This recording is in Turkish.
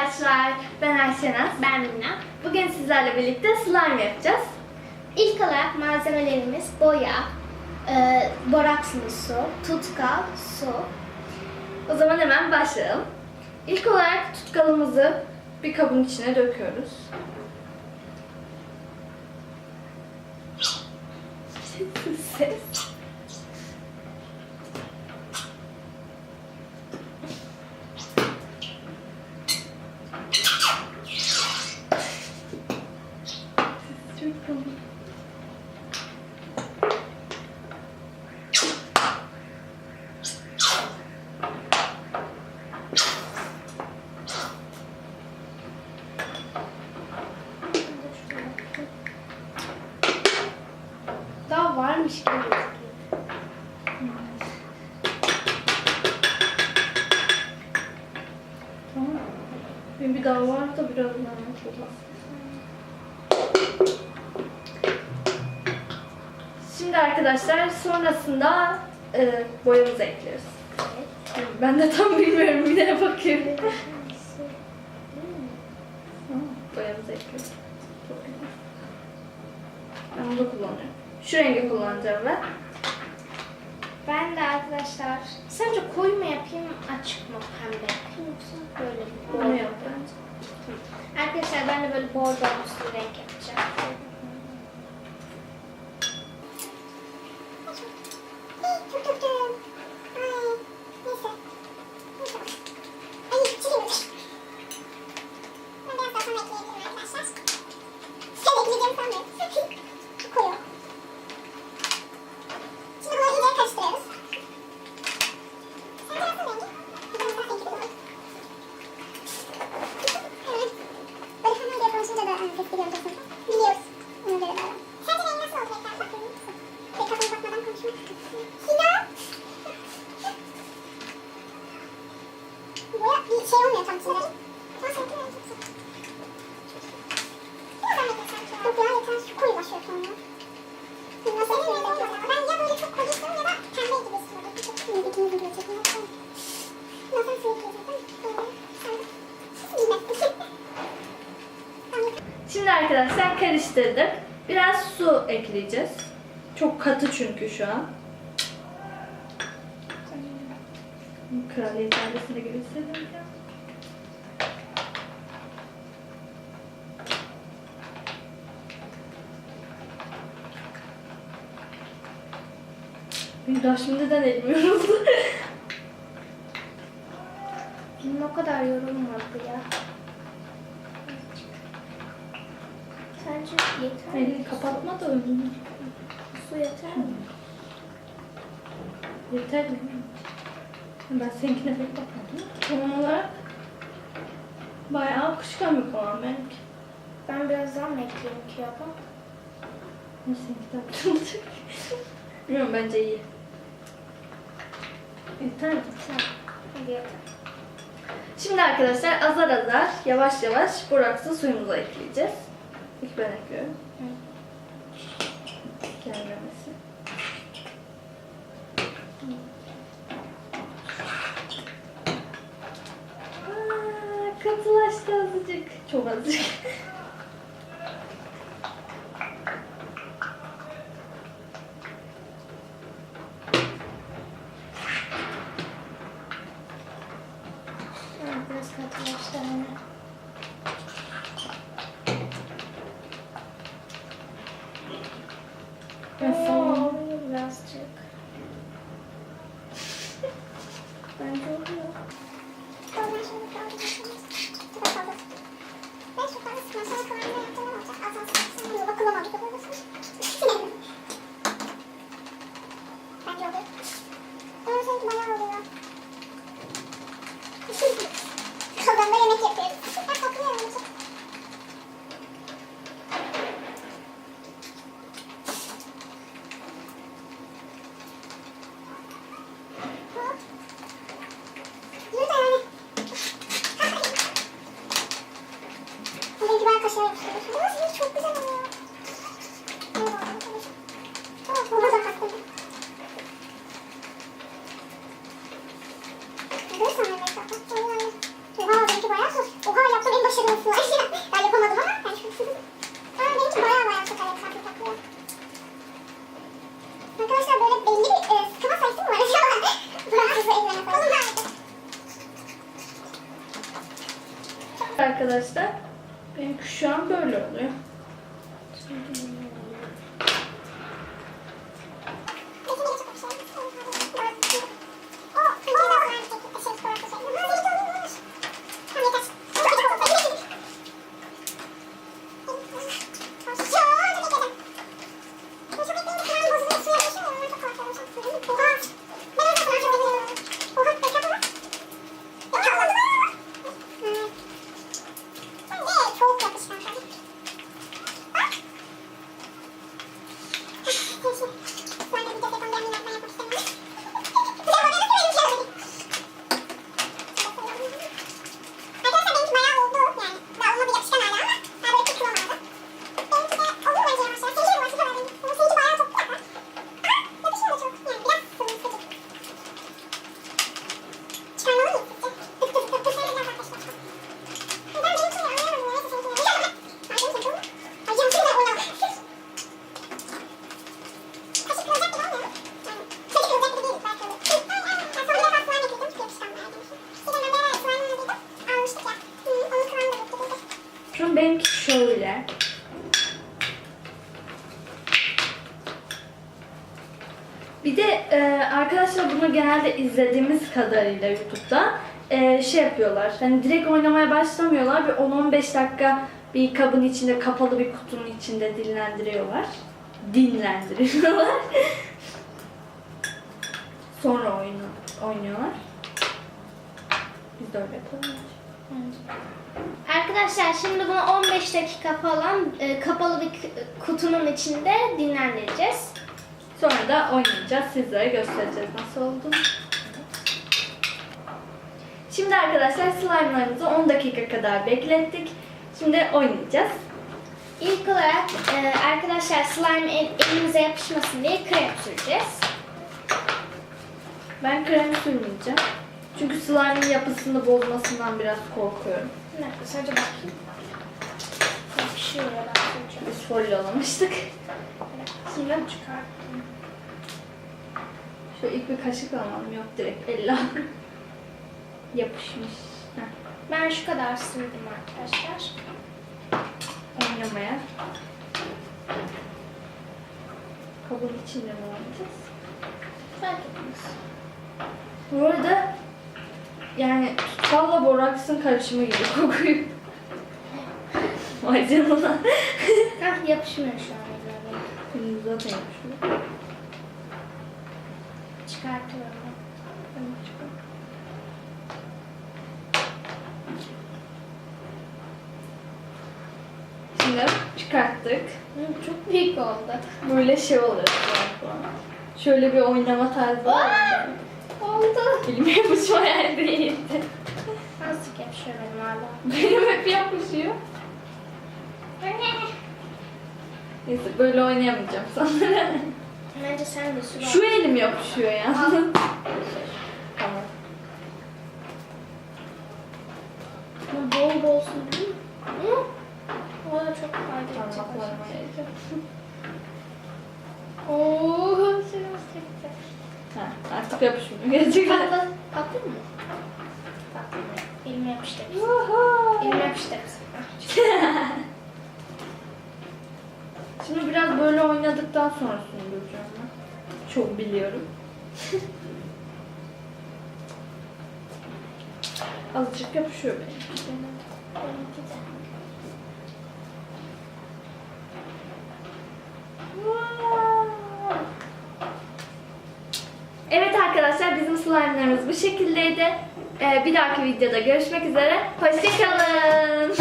arkadaşlar, ben Ayşenaz. Ben Mina. Bugün sizlerle birlikte slime yapacağız. İlk olarak malzemelerimiz boya, borakslı su, tutkal, su. O zaman hemen başlayalım. İlk olarak tutkalımızı bir kabın içine döküyoruz. Ses. Çok komik. Daha varmış gibi gözüküyor. Tamam. Bir daha var da biraz daha kullan. Şimdi arkadaşlar sonrasında boyamızı ekliyoruz. Ben de tam bilmiyorum, bir de bakıyorum. Boyamızı ekliyoruz. Çok güzel. Ben bunu kullanıyorum. Şu rengi kullanacağım ben. Ben de arkadaşlar, sence koyu mu yapayım, açık mı pembe yapayım yoksa böyle bir Bunu yap bence. Arkadaşlar ben de böyle bordomsu bir renk yapacağım. Çok döktüm. Ay, neyse. Ay, çiğnemiş. Ben biraz daha sonra ekleyebilirim arkadaşlar. Sen ekleyeceğim sanmıyorum. Çok koyu. Şimdi bunu iyice karıştırıyoruz. Sen biraz da rengi. Bir de mesela rengi de olur. Evet. Böyle hemen diye konuşunca da ses geliyor kesinlikle. Biliyoruz. Ona göre davran. Sence rengi nasıl oldu renkler? Bak görüyor musun? Kafamı bakmadan konuşmak. Hila. Boya bir şey olmuyor tam içinde. Ama sanki ben çok güzel. Biraz daha bekle sanki. Yok ya yeter. Koyulaşıyor sonra. Nasıl yapıyorum? Ben ya böyle çok koyu istiyorum ya da pembe gibi istiyorum. Çok minik video çekmek istiyorum. Nasıl sürükleyeceğim? Şimdi arkadaşlar karıştırdık. Biraz su ekleyeceğiz. Çok katı çünkü şu an. Kraliyet ailesine gibi hissediyorum ya. Daha şimdiden elim yoruldu. Bunun o kadar yorulmadı ya. Sence yeter mi? Elini kapatma da önünü. Su yeter mi? Yeter mi? Ben seninkine pek bakmadım. Kıvam olarak bayağı akışkan bir kıvam benimki. Ben biraz daha mı ekleyeyim ki ya bak? Seninki de olacak. Bilmiyorum, bence iyi. Yeter mi? Tamam. Hadi yeter. Şimdi arkadaşlar azar azar yavaş yavaş boraksı suyumuzu ekleyeceğiz. İlk ben ekliyorum. Gelmemesi. Katılaştı azıcık. Çok azıcık. Evet, biraz katılaştı hani. Nasıl? Oluyor birazcık. Bence oluyor. Ben şimdi kaldırıyorum. Çok fazla. Ben şu fazla sıkma sonra kıvamda yapacağım olacak. Az az sıksın. Bunu bakılamadı da böyle sıkma. Bence oluyor. Ama sanki bayağı oluyor. Odamda yemek yapıyoruz. Ben kokluyorum bunu. Hop. Yürü de yani. Rengi ben kaşığa yapıştırdım. Nasıl çok güzel oluyor. Evet arkadaşlar. Tamam, ona da kattım. Görürsen evet. Oha, benimki bayağı zor. Oha yaptım. Arkadaşlar benimki şu an böyle oluyor. Şimdi benimki şöyle. Bir de arkadaşlar bunu genelde izlediğimiz kadarıyla YouTube'da şey yapıyorlar. Hani direkt oynamaya başlamıyorlar. Bir 10-15 dakika bir kabın içinde, kapalı bir kutunun içinde dinlendiriyorlar. Sonra oynuyorlar. Biz de öyle yapalım. Arkadaşlar şimdi bunu 15 dakika falan kapalı bir kutunun içinde dinlendireceğiz. Sonra da oynayacağız. Sizlere göstereceğiz nasıl olduğunu. Şimdi arkadaşlar slime'larımızı 10 dakika kadar beklettik. Şimdi oynayacağız. İlk olarak arkadaşlar slime elimize yapışmasın diye krem süreceğiz. Ben krem sürmeyeceğim. Çünkü slime'ın yapısını bozmasından biraz korkuyorum. Bir dakika sadece bakayım. Yapışıyor ya, ben süreceğim. Biz folyolamıştık. Şimdi çıkarttım. Şöyle ilk bir kaşık alalım. Yok direkt elle al. Yapışmış. Heh. Ben şu kadar sürdüm arkadaşlar. Oynamaya. Kabın içinde mi oynayacağız? Fark etmez. Bu arada yani tutkalla boraksın karışımı gibi kokuyor. Vay canına. Hah, yapışmıyor şu an elime. Benim zaten yapışıyor. Çıkartıyorum. Şimdi çıkarttık. Çok büyük oldu. Böyle şey oluyor. Şöyle bir oynama tarzı var. Oldu. Elime yapışmayan değildi. Nasıl yapışıyor benim hala? Benim hep yapışıyor. Neyse böyle oynayamayacağım sanırım. Bence sen de sür. Şu elim yapışıyor ya. Tamam. Bu bol bol süreyim. O da çok faydalı. Parmaklarıma yayacağım. Ooo, sürümüz çıktı. Ha, artık yapışmıyor. Gerçekten. Patlı mı? Patlı mı? Elime yapıştı. Woohoo! Elime yapıştı. Şimdi biraz böyle oynadıktan sonra sündüreceğim ben. Çok biliyorum. Azıcık yapışıyor benim. Benimki de. Evet arkadaşlar bizim slime'larımız bu şekildeydi. Bir dahaki videoda görüşmek üzere. Hoşçakalın.